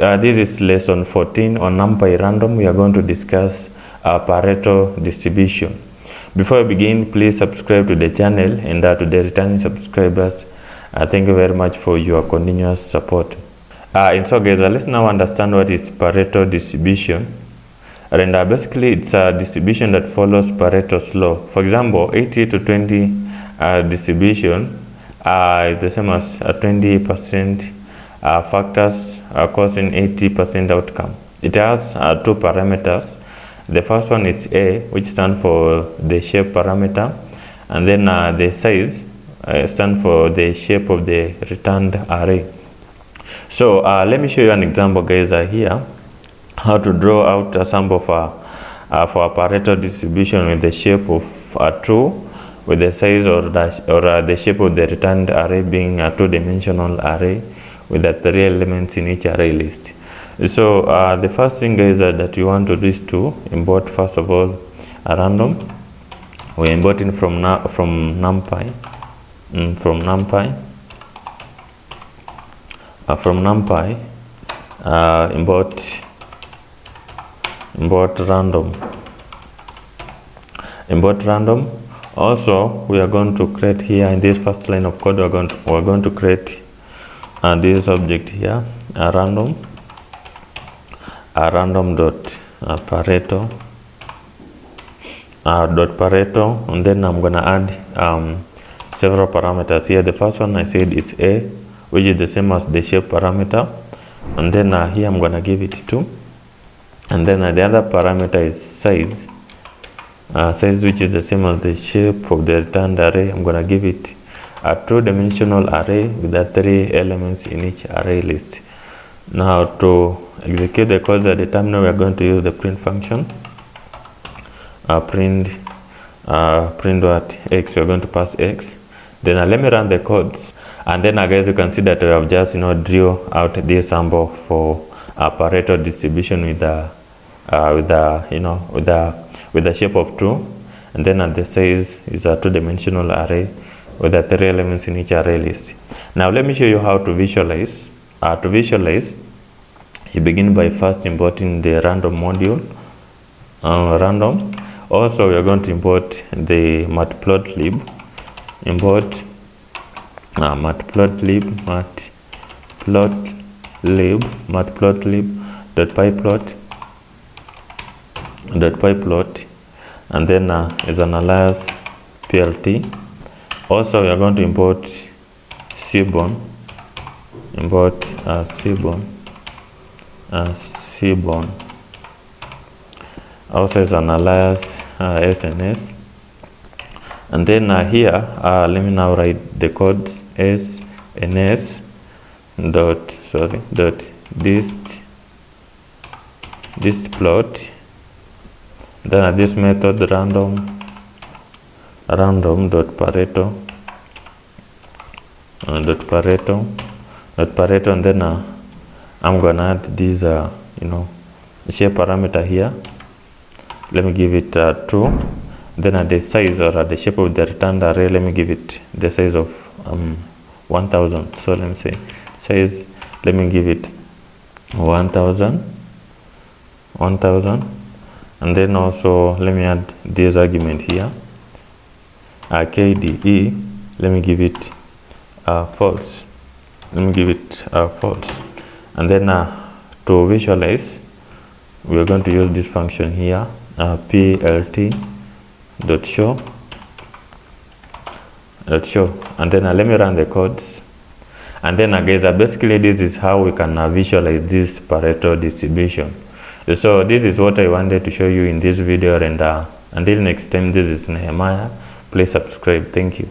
This is lesson 14 on NumPy random. We are going to discuss Pareto distribution. Before we begin, please subscribe to the channel, and to the returning subscribers, thank you very much for your continuous support. And so guys, let's now understand what is Pareto distribution. And basically it's a distribution that follows Pareto's law. For example, 80 to 20 distribution is the same as 20% factors causing 80% outcome. It has two parameters. The first one is A, which stands for the shape parameter, and then the size stands for the shape of the returned array. So let me show you an example, guys, here how to draw out a sample for a Pareto distribution with the shape of a true, with the size or the shape of the returned array being a two-dimensional array with the three elements in each array list. So the first thing is that you want to do is to import first of all a random. We're importing from NumPy. Import random. Also, we are going to create here in this first line of code, we're going to create this object here, a random dot Pareto and then I'm gonna add several parameters here. The first one I said is A, which is the same as the shape parameter, and then here I'm gonna give it 2, and then the other parameter is size, which is the same as the shape of the returned array. I'm gonna give it a two-dimensional array with the three elements in each array list. Now to execute the code at the terminal, we are going to use the print function. Print what? X. We are going to pass X. Then let me run the codes, and then guys, you can see that we have just drew out this sample for a Pareto distribution with the shape of 2, and then the size is a two-dimensional array with the three elements in each array list. Now let me show you how to visualize. To visualize, you begin by first importing the random module. Random. Also, we are going to import the matplotlib. Import matplotlib.pyplot, and then is an alias plt. Also, we are going to import seaborn. Seaborn. Also is an alias SNS, and then here let me now write the code sns dot dist plot. Then this method random dot Pareto, and then I'm gonna add this shape parameter here. Let me give it 2. Then the size or the shape of the returned array, let me give it the size of 1000. So let me say size, let me give it 1000, and then also let me add this argument here, KDE. let me give it false. And then to visualize, we are going to use this function here, plt.show, and then let me run the codes. And then guys, basically this is how we can visualize this Pareto distribution. So this is what I wanted to show you in this video, and until next time, this is Nehemiah. Please subscribe. Thank you.